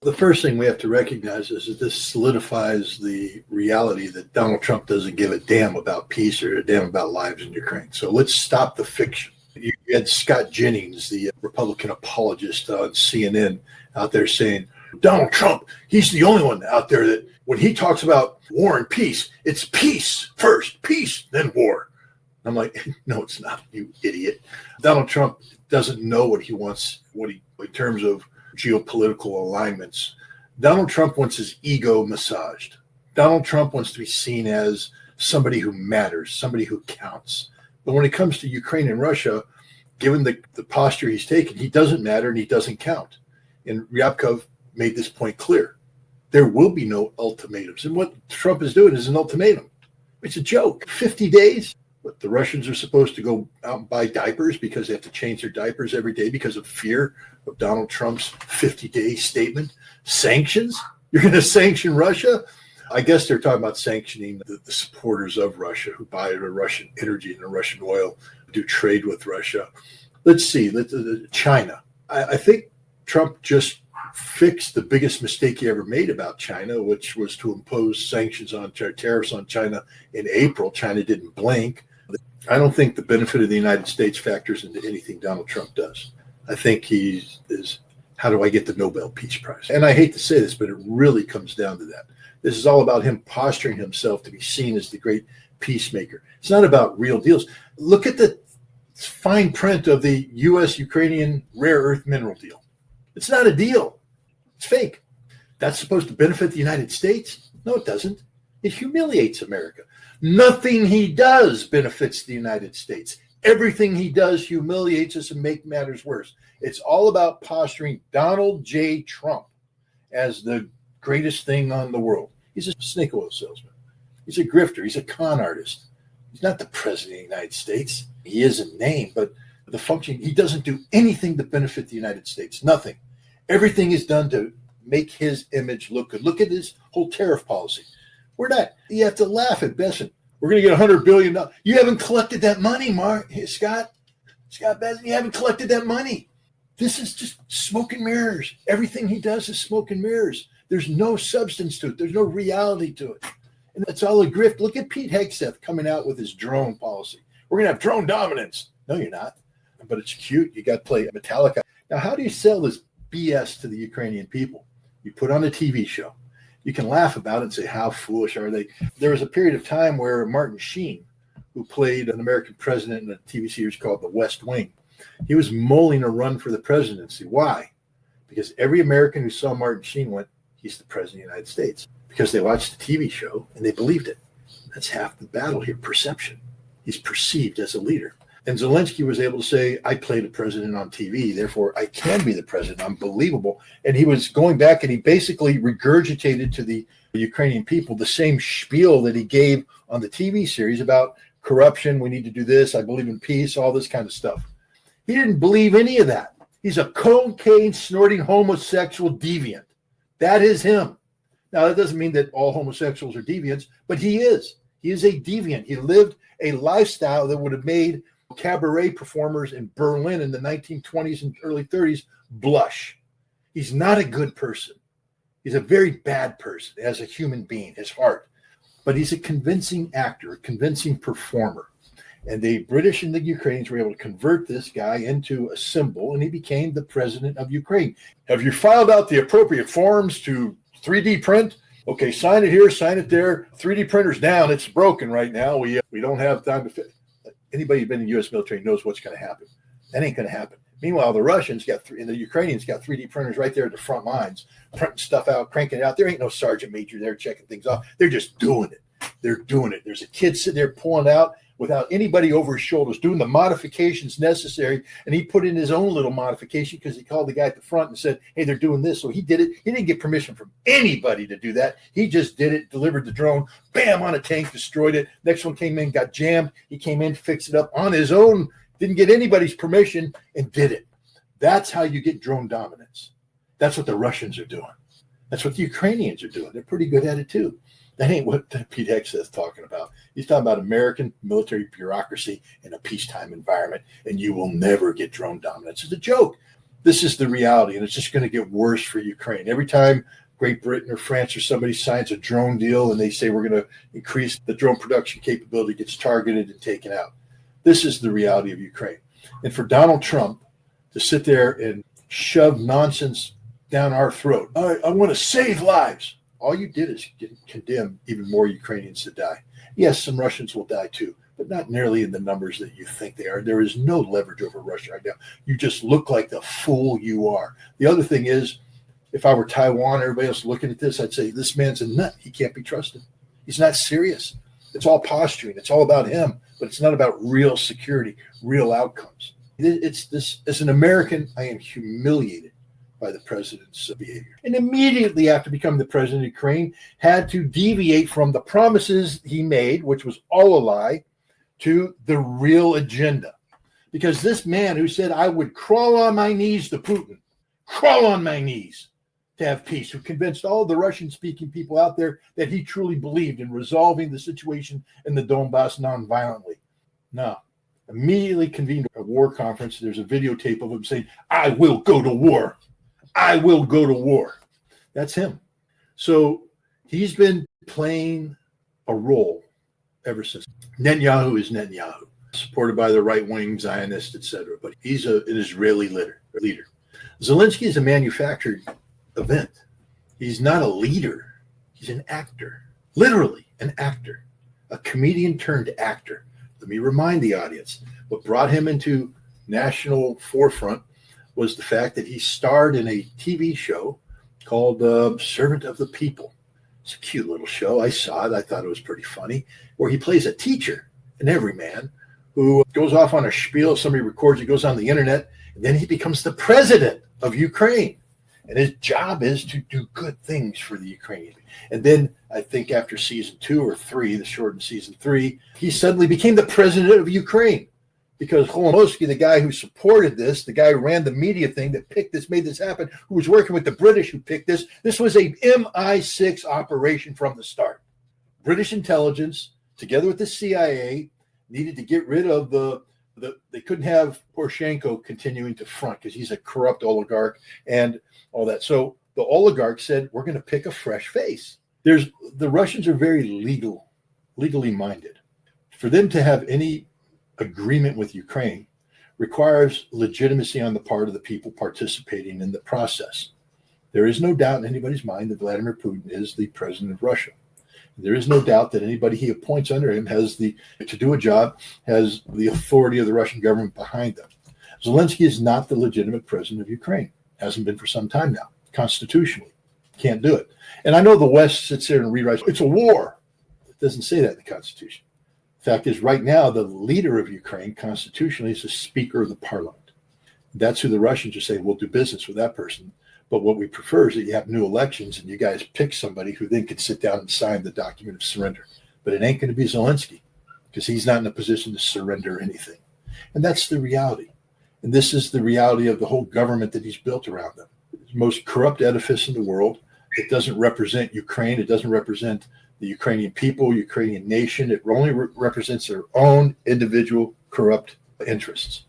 The first thing we have to recognize is that this solidifies the reality that Donald Trump doesn't give a damn about peace or a damn about lives in Ukraine. So let's stop the fiction. You had Scott Jennings, the Republican apologist on CNN, out there saying, Donald Trump, he's the only one out there that when he talks about war and peace, it's peace first, peace, then war. I'm like, no, it's not, you idiot. Donald Trump doesn't know what he wants, in terms of geopolitical alignments. Donald Trump wants his ego massaged. Donald Trump wants to be seen as somebody who matters, somebody who counts. But when it comes to Ukraine and Russia, given the posture he's taken, he doesn't matter and he doesn't count. And Ryabkov made this point clear. There will be no ultimatums. And what Trump is doing is an ultimatum. It's a joke. 50 days? But the Russians are supposed to go out and buy diapers because they have to change their diapers every day because of fear of Donald Trump's 50-day statement. Sanctions? You're going to sanction Russia? I guess they're talking about sanctioning the supporters of Russia who buy the Russian energy and the Russian oil, do trade with Russia. Let's see, China. I think Trump just fixed the biggest mistake he ever made about China, which was to impose sanctions on tariffs on China in April. China didn't blink. I don't think the benefit of the United States factors into anything Donald Trump does. I think he is, how do I get the Nobel Peace Prize? And I hate to say this, but it really comes down to that. This is all about him posturing himself to be seen as the great peacemaker. It's not about real deals. Look at the fine print of the U.S.-Ukrainian rare earth mineral deal. It's not a deal. It's fake. That's supposed to benefit the United States? No, it doesn't. It humiliates America. Nothing he does benefits the United States. Everything he does humiliates us and makes matters worse. It's all about posturing Donald J. Trump as the greatest thing on the world. He's a snake oil salesman. He's a grifter. He's a con artist. He's not the president of the United States. He is in name, but the function, he doesn't do anything to benefit the United States. Nothing. Everything is done to make his image look good. Look at his whole tariff policy. You have to laugh at Besson. We're going to get $100 billion. You haven't collected that money, Scott Besson, you haven't collected that money. This is just smoke and mirrors. Everything he does is smoke and mirrors. There's no substance to it. There's no reality to it. And it's all a grift. Look at Pete Hegseth coming out with his drone policy. We're going to have drone dominance. No, you're not. But it's cute. You got to play Metallica. Now, how do you sell this BS to the Ukrainian people? You put on a TV show. You can laugh about it and say, how foolish are they? There was a period of time where Martin Sheen, who played an American president in a TV series called The West Wing, he was mulling a run for the presidency. Why? Because every American who saw Martin Sheen went, he's the president of the United States. Because they watched the TV show and they believed it. That's half the battle here, perception. He's perceived as a leader. And Zelensky was able to say, I played a president on TV, therefore I can be the president. I'm believable. And he was going back and he basically regurgitated to the Ukrainian people the same spiel that he gave on the TV series about corruption. We need to do this. I believe in peace, all this kind of stuff. He didn't believe any of that. He's a cocaine snorting homosexual deviant. That is him. Now, that doesn't mean that all homosexuals are deviants, but he is. He is a deviant. He lived a lifestyle that would have made cabaret performers in Berlin in the 1920s and early 30s blush. He's not a good person. He's a very bad person as a human being, his heart. But he's a convincing actor, a convincing performer. And the British and the Ukrainians were able to convert this guy into a symbol, and he became the president of Ukraine. Have you filed out the appropriate forms to 3D print? Okay, sign it here, sign it there. 3D printer's down. It's broken right now. We don't have time to fit. Anybody who's been in the U.S. military knows what's going to happen. That ain't going to happen. Meanwhile, the Russians and the Ukrainians got 3D printers right there at the front lines, printing stuff out, cranking it out. There ain't no sergeant major there checking things off. They're just doing it. They're doing it. There's a kid sitting there pulling out without anybody over his shoulders, doing the modifications necessary. And he put in his own little modification because he called the guy at the front and said, hey, they're doing this. So he did it. He didn't get permission from anybody to do that. He just did it, delivered the drone, bam, on a tank, destroyed it. Next one came in, got jammed. He came in, fixed it up on his own, didn't get anybody's permission, and did it. That's how you get drone dominance. That's what the Russians are doing. That's what the Ukrainians are doing. They're pretty good at it too. That ain't what Pete Hegseth is talking about. He's talking about American military bureaucracy in a peacetime environment, and you will never get drone dominance. It's a joke. This is the reality, and it's just going to get worse for Ukraine. Every time Great Britain or France or somebody signs a drone deal and they say we're going to increase the drone production capability, gets targeted and taken out. This is the reality of Ukraine. And for Donald Trump to sit there and shove nonsense down our throat, I want to save lives. All you did is condemn even more Ukrainians to die. Yes, some Russians will die too, but not nearly in the numbers that you think they are. There is no leverage over Russia right now. You just look like the fool you are. The other thing is, if I were Taiwan, everybody else looking at this, I'd say this man's a nut. He can't be trusted. He's not serious. It's all posturing. It's all about him, but it's not about real security, real outcomes. It's this. As an American, I am humiliated by the president's behavior. And immediately after becoming the president of Ukraine, had to deviate from the promises he made, which was all a lie, to the real agenda. Because this man who said, I would crawl on my knees to Putin, crawl on my knees to have peace, who convinced all the Russian-speaking people out there that he truly believed in resolving the situation in the Donbass nonviolently. No. Immediately convened a war conference. There's a videotape of him saying, I will go to war. I will go to war. That's him. So he's been playing a role ever since. Netanyahu is Netanyahu, supported by the right-wing Zionists, etc. But he's an Israeli leader. Zelensky is a manufactured event. He's not a leader. He's an actor. Literally an actor. A comedian turned actor. Let me remind the audience, what brought him into national forefront was the fact that he starred in a TV show called Servant of the People. It's a cute little show. I saw it. I thought it was pretty funny, where he plays a teacher, an everyman, who goes off on a spiel. Somebody records, he goes on the internet, and then he becomes the president of Ukraine. And his job is to do good things for the Ukrainians. And then I think after season 2 or 3, the shortened season 3, he suddenly became the president of Ukraine. Because Kolomoisky, the guy who supported this, the guy who ran the media thing that picked this, made this happen, who was working with the British who picked this was a MI6 operation from the start. British intelligence, together with the CIA, needed to get rid of they couldn't have Poroshenko continuing to front because he's a corrupt oligarch and all that. So the oligarch said, we're going to pick a fresh face. The Russians are very legally minded. For them to have any agreement with Ukraine requires legitimacy on the part of the people participating in the process. There is no doubt in anybody's mind that Vladimir Putin is the president of Russia. There is no doubt that anybody he appoints under him has to do a job, has the authority of the Russian government behind them. Zelensky is not the legitimate president of Ukraine. Hasn't been for some time now, constitutionally. Can't do it. And I know the West sits there and rewrites, it's a war. It doesn't say that in the Constitution. The fact is, right now, the leader of Ukraine constitutionally is the Speaker of the Parliament. That's who the Russians are saying, we'll do business with that person. But what we prefer is that you have new elections and you guys pick somebody who then can sit down and sign the document of surrender. But it ain't going to be Zelensky because he's not in a position to surrender anything. And that's the reality. And this is the reality of the whole government that he's built around them. It's the most corrupt edifice in the world. It doesn't represent Ukraine. It doesn't represent the Ukrainian people, Ukrainian nation. It only represents their own individual corrupt interests.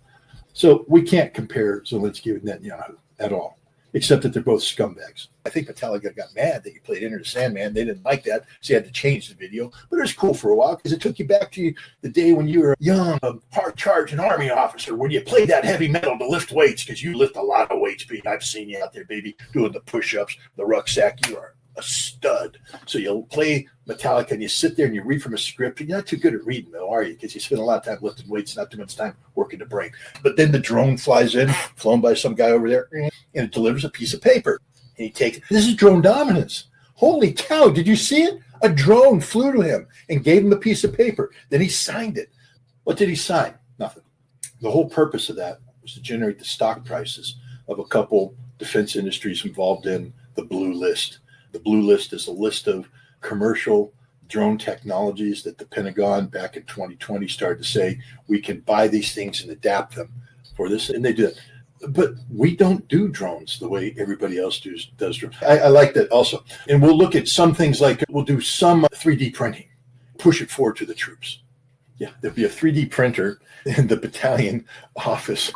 So we can't compare Zelensky with Netanyahu at all, except that they're both scumbags. I think Metallica got mad that you played Enter the Sandman. They didn't like that, so you had to change the video. But it was cool for a while because it took you back to the day when you were a young, hard-charging Army officer, when you played that heavy metal to lift weights, because you lift a lot of weights, Pete. I've seen you out there, baby, doing the push-ups, the rucksack. You are a stud. So you'll play Metallica and you sit there and you read from a script. You're not too good at reading, though, are you? Because you spend a lot of time lifting weights, not too much time working the brain. But then the drone flies in, flown by some guy over there, and it delivers a piece of paper. And he takes it. This is drone dominance. Holy cow, did you see it? A drone flew to him and gave him a piece of paper. Then he signed it. What did he sign? Nothing. The whole purpose of that was to generate the stock prices of a couple defense industries involved in the blue list. The blue list is a list of commercial drone technologies that the Pentagon back in 2020 started to say, we can buy these things and adapt them for this. And they do it. But we don't do drones the way everybody else does drones. I like that also. And we'll look at some things like we'll do some 3D printing, push it forward to the troops. Yeah, there'll be a 3D printer in the battalion office,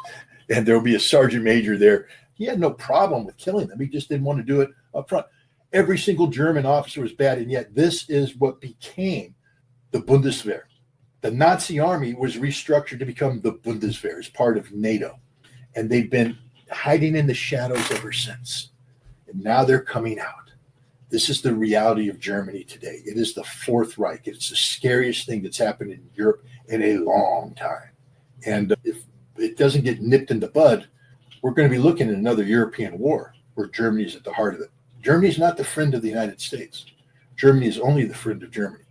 and there'll be a sergeant major there He had no problem with killing them. He just didn't want to do it up front. Every single German officer was bad, and yet this is what became the Bundeswehr. The Nazi army was restructured to become the Bundeswehr as part of NATO, and they've been hiding in the shadows ever since. And now they're coming out. This is the reality of Germany today. It is the Fourth Reich. It's the scariest thing that's happened in Europe in a long time. And if it doesn't get nipped in the bud, we're going to be looking at another European war where Germany is at the heart of it. Germany is not the friend of the United States. Germany is only the friend of Germany.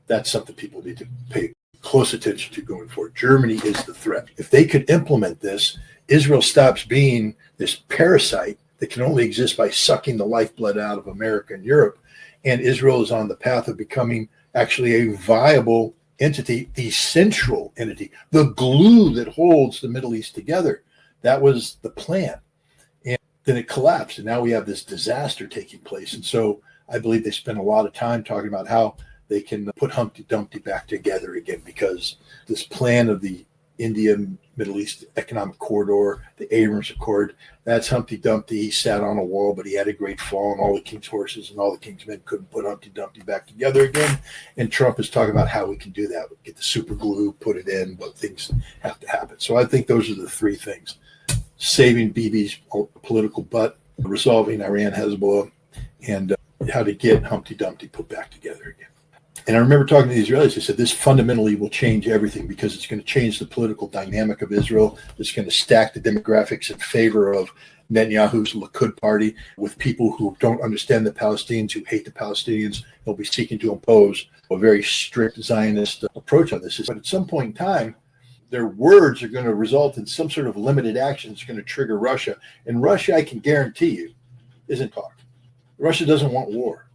That's something people need to pay close attention to going forward. Germany is the threat. If they could implement this, Israel stops being this parasite that can only exist by sucking the lifeblood out of America and Europe, and Israel is on the path of becoming actually a viable entity, the central entity, the glue that holds the Middle East together. That was the plan. And then it collapsed, and now we have this disaster taking place. And so I believe they spent a lot of time talking about how they can put Humpty Dumpty back together again, because this plan of the India Middle East Economic Corridor, the Abrams Accord, that's Humpty Dumpty. He sat on a wall, but he had a great fall, and all the king's horses and all the king's men couldn't put Humpty Dumpty back together again. And Trump is talking about how we can do that. We get the super glue, put it in, but things have to happen. So I think those are the three things: saving Bibi's political butt, resolving Iran, Hezbollah, and how to get Humpty Dumpty put back together again. And I remember talking to the Israelis. They said this fundamentally will change everything, because it's going to change the political dynamic of Israel. It's going to stack the demographics in favor of Netanyahu's Likud party with people who don't understand the Palestinians, who hate the Palestinians. They'll be seeking to impose a very strict Zionist approach on this. But at some point in time, their words are going to result in some sort of limited action that's going to trigger Russia. And Russia, I can guarantee you, isn't talked. Russia doesn't want war.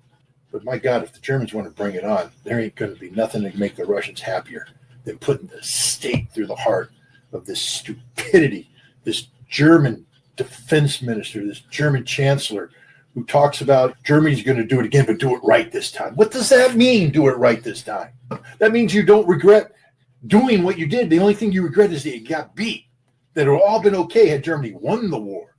But my God, if the Germans want to bring it on, there ain't going to be nothing to make the Russians happier than putting the stake through the heart of this stupidity, this German defense minister, this German chancellor who talks about Germany's going to do it again, but do it right this time. What does that mean, do it right this time? That means you don't regret doing what you did. The only thing you regret is that you got beat. That it would all been okay had Germany won the war.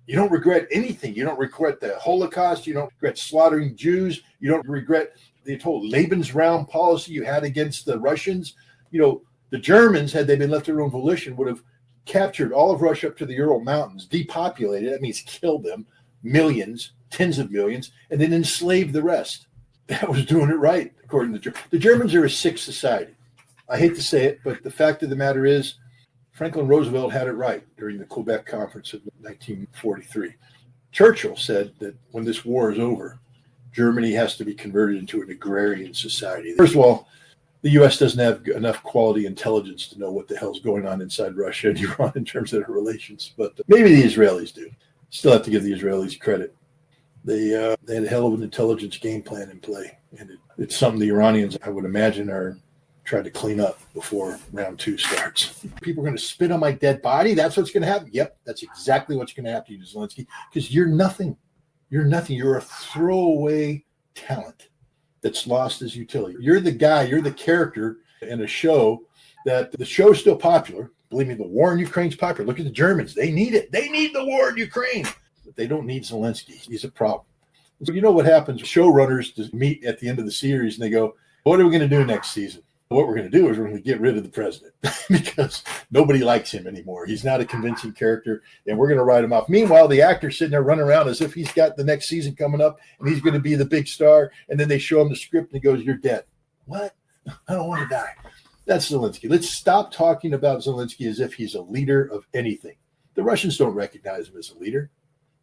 You don't regret anything. You don't regret the Holocaust. You don't regret slaughtering Jews. You don't regret the whole Lebensraum policy you had against the Russians. You know, the Germans, had they been left to their own volition, would have captured all of Russia up to the Ural Mountains, depopulated. That means killed them, millions, tens of millions, and then enslaved the rest. That was doing it right, according to the Germans are a sick society. I hate to say it, but the fact of the matter is, Franklin Roosevelt had it right during the Quebec Conference of 1943. Churchill said that when this war is over, Germany has to be converted into an agrarian society. First of all, the U.S. doesn't have enough quality intelligence to know what the hell's going on inside Russia and Iran in terms of their relations, but maybe the Israelis do. Still have to give the Israelis credit. They had a hell of an intelligence game plan in play, and it's something the Iranians, I would imagine, are trying to clean up before round 2 starts. People are going to spit on my dead body. That's what's going to happen. Yep, that's exactly what's going to happen to you, Zelensky, because you're nothing. You're nothing. You're a throwaway talent that's lost his utility. You're the guy, you're the character in a show that the show is still popular. Believe me, the war in Ukraine is popular. Look at the Germans. They need it. They need the war in Ukraine. But they don't need Zelensky. He's a problem. So you know what happens? Showrunners just meet at the end of the series and they go, what are we going to do next season? What we're going to do is we're going to get rid of the president because nobody likes him anymore. He's not a convincing character, and we're going to write him off. Meanwhile, the actor's sitting there running around as if he's got the next season coming up, and he's going to be the big star, and then they show him the script, and he goes, you're dead. What? I don't want to die. That's Zelensky. Let's stop talking about Zelensky as if he's a leader of anything. The Russians don't recognize him as a leader.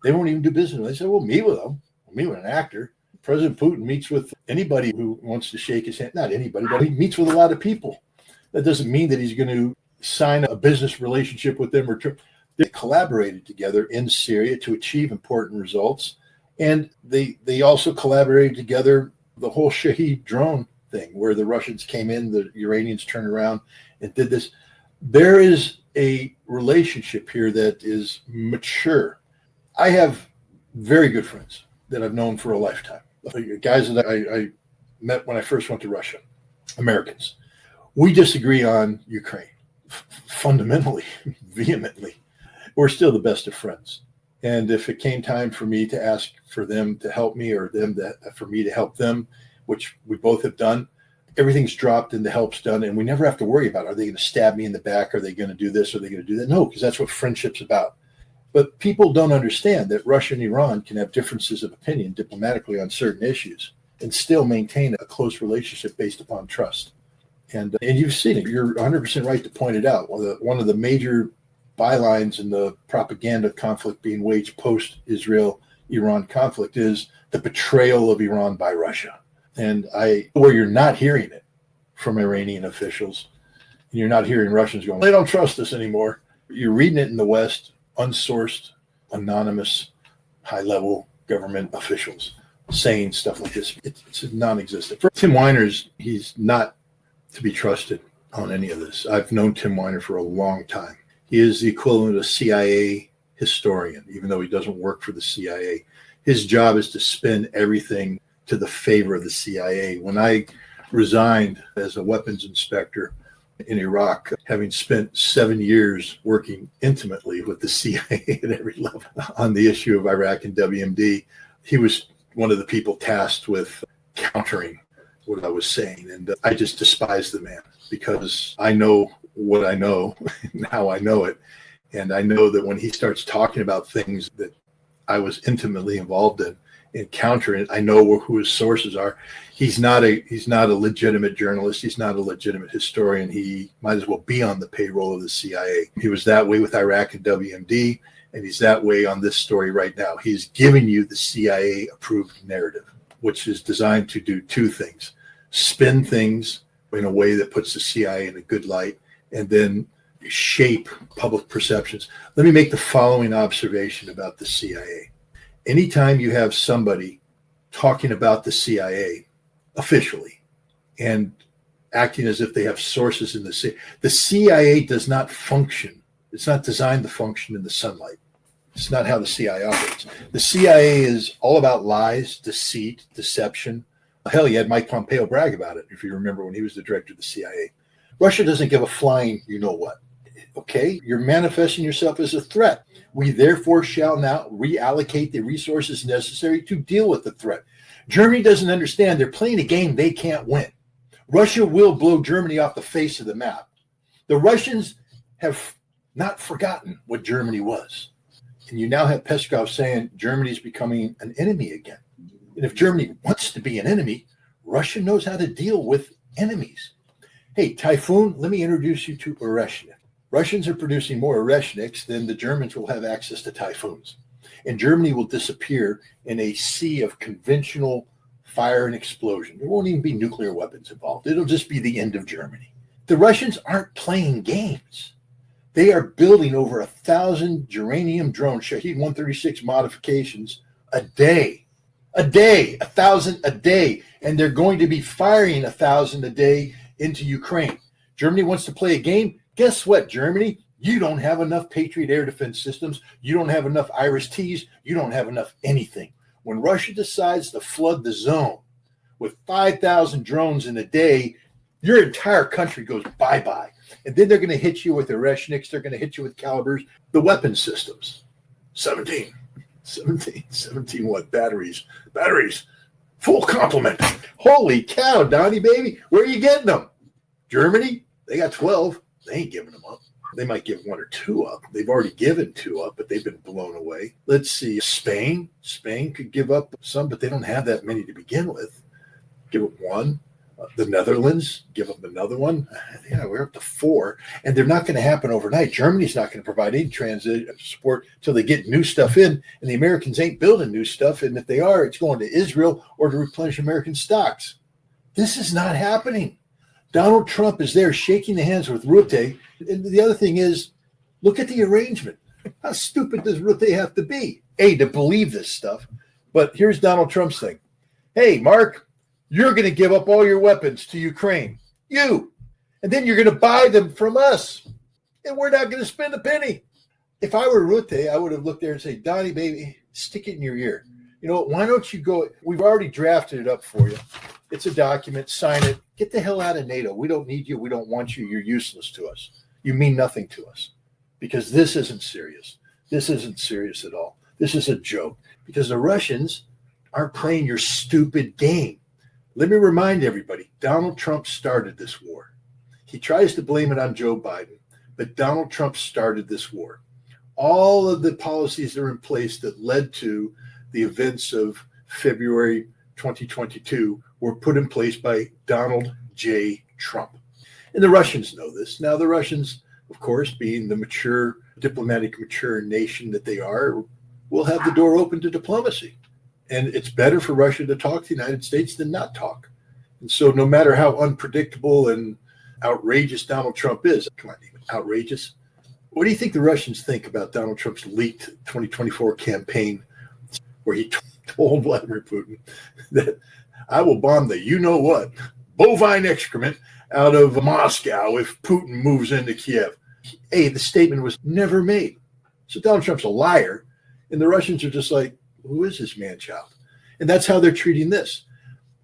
They won't even do business with him. They say, we'll meet with him. We'll meet with an actor. President Putin meets with anybody who wants to shake his hand. Not anybody, but he meets with a lot of people. That doesn't mean that he's going to sign a business relationship with them. They collaborated together in Syria to achieve important results. And they also collaborated together the whole Shahed drone thing, where the Russians came in, the Iranians turned around and did this. There is a relationship here that is mature. I have very good friends that I've known for a lifetime. Guys that I met when I first went to Russia, Americans. We disagree on Ukraine fundamentally, vehemently. We're still the best of friends. And if it came time for me to ask for them to help me or for me to help them, which we both have done, everything's dropped and the help's done. And we never have to worry about, are they going to stab me in the back? Are they going to do this? Are they going to do that? No, because that's what friendship's about. But people don't understand that Russia and Iran can have differences of opinion diplomatically on certain issues and still maintain a close relationship based upon trust. And you've seen it. You're 100% right to point it out. One of the major bylines in the propaganda conflict being waged post-Israel-Iran conflict is the betrayal of Iran by Russia. And where you're not hearing it from Iranian officials, and you're not hearing Russians going, they don't trust us anymore. You're reading it in the West, unsourced, anonymous, high-level government officials saying stuff like this. It's non-existent. For Tim Weiner's, he's not to be trusted on any of this. I've known Tim Weiner for a long time. He is the equivalent of a CIA historian, even though he doesn't work for the CIA. His job is to spin everything to the favor of the CIA. When I resigned as a weapons inspector in Iraq, having spent 7 years working intimately with the CIA at every level on the issue of Iraq and WMD, he was one of the people tasked with countering what I was saying. And I just despise the man because I know what I know and how I know it. And I know that when he starts talking about things that I was intimately involved in and countering it, I know who his sources are. He's not a legitimate journalist. He's not a legitimate historian. He might as well be on the payroll of the CIA. He was that way with Iraq and WMD, and he's that way on this story right now. He's giving you the CIA-approved narrative, which is designed to do two things: spin things in a way that puts the CIA in a good light, and then shape public perceptions. Let me make the following observation about the CIA. Anytime you have somebody talking about the CIA officially and acting as if they have sources in the CIA does not function. It's not designed to function in the sunlight. It's not how the CIA operates. The CIA is all about lies, deceit, deception. Hell, you had Mike Pompeo brag about it, if you remember, when he was the director of the CIA. Russia doesn't give a flying you-know-what. Okay, you're manifesting yourself as a threat. We therefore shall now reallocate the resources necessary to deal with the threat. Germany doesn't understand. They're playing a game they can't win. Russia will blow Germany off the face of the map. The Russians have not forgotten what Germany was. And you now have Peskov saying Germany is becoming an enemy again. And if Germany wants to be an enemy, Russia knows how to deal with enemies. Hey, Typhoon, let me introduce you to Oreshnik. Russians are producing more Oreshniks than the Germans will have access to Typhoons. And Germany will disappear in a sea of conventional fire and explosion. There won't even be nuclear weapons involved. It'll just be the end of Germany. The Russians aren't playing games. They are building over 1,000 uranium drone Shahed 136 modifications a day. 1,000 a day. And they're going to be firing 1,000 a day into Ukraine. Germany wants to play a game. Guess what, Germany? You don't have enough Patriot air defense systems. You don't have enough Iris-Ts. You don't have enough anything. When Russia decides to flood the zone with 5,000 drones in a day, your entire country goes bye-bye. And then they're going to hit you with Oreshniks. They're going to hit you with calibers. The weapon systems, 17 what? Batteries, full complement. Holy cow, Donnie, baby. Where are you getting them? Germany, they got 12. They ain't giving them up. They might give 1 or 2 up. They've already given 2 up, but they've been blown away. Let's see. Spain could give up some, but they don't have that many to begin with. Give up 1. The Netherlands, give up another one. Yeah, we're up to 4. And they're not going to happen overnight. Germany's not going to provide any transit support until they get new stuff in. And the Americans ain't building new stuff. And if they are, it's going to Israel or to replenish American stocks. This is not happening. Donald Trump is there shaking the hands with Rutte. And the other thing is, look at the arrangement. How stupid does Rutte have to be? To believe this stuff. But here's Donald Trump's thing. Hey, Mark, you're going to give up all your weapons to Ukraine. You. And then you're going to buy them from us. And we're not going to spend a penny. If I were Rutte, I would have looked there and said, Donnie, baby, stick it in your ear. You know, why don't you go? We've already drafted it up for you. It's a document. Sign it. Get the hell out of NATO. We don't need you. We don't want you. You're useless to us. You mean nothing to us because this isn't serious. This isn't serious at all. This is a joke because the Russians aren't playing your stupid game. Let me remind everybody, Donald Trump started this war. He tries to blame it on Joe Biden, but Donald Trump started this war. All of the policies that are in place that led to the events of February 2022 were put in place by Donald J. Trump. And the Russians know this. Now, the Russians, of course, being the mature, diplomatic, mature nation that they are, will have the door open to diplomacy. And it's better for Russia to talk to the United States than not talk. And so no matter how unpredictable and outrageous Donald Trump is, come on, even outrageous. What do you think the Russians think about Donald Trump's leaked 2024 campaign where he told Vladimir Putin that I will bomb the you-know-what, bovine excrement out of Moscow if Putin moves into Kiev? A, the statement was never made. So Donald Trump's a liar, and the Russians are just like, who is this man-child? And that's how they're treating this.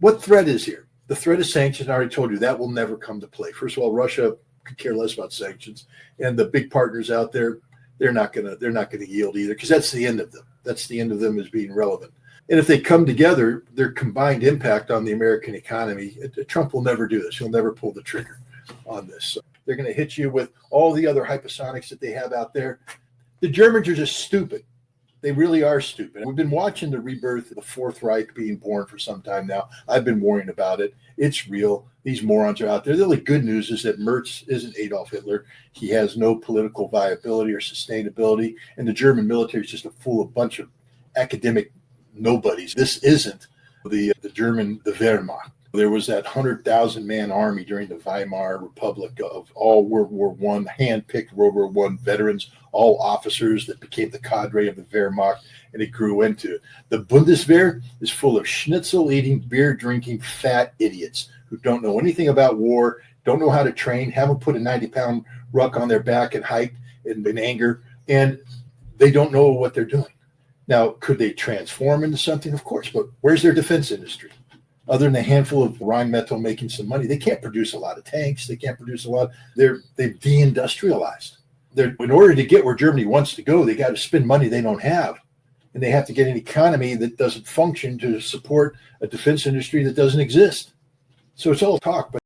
What threat is here? The threat of sanctions, I already told you, that will never come to play. First of all, Russia could care less about sanctions, and the big partners out there, they're not gonna yield either, because that's the end of them. That's the end of them as being relevant. And if they come together, their combined impact on the American economy, Trump will never do this. He'll never pull the trigger on this. So they're going to hit you with all the other hypersonics that they have out there. The Germans are just stupid. They really are stupid. We've been watching the rebirth of the Fourth Reich being born for some time now. I've been worrying about it. It's real. These morons are out there. The only good news is that Merz isn't Adolf Hitler. He has no political viability or sustainability. And the German military is just a bunch of academic nobodies. This isn't the Wehrmacht. There was that 100,000-man army during the Weimar Republic of all World War I, hand-picked World War I veterans, all officers that became the cadre of the Wehrmacht, and it grew into it. The Bundeswehr is full of schnitzel-eating, beer-drinking, fat idiots who don't know anything about war, don't know how to train, haven't put a 90-pound ruck on their back and hiked in anger, and they don't know what they're doing. Now, could they transform into something? Of course, but where's their defense industry? Other than a handful of Rheinmetall making some money, they can't produce a lot of tanks. They can't produce a lot. They've deindustrialized. In order to get where Germany wants to go, they got to spend money they don't have. And they have to get an economy that doesn't function to support a defense industry that doesn't exist. So it's all talk. But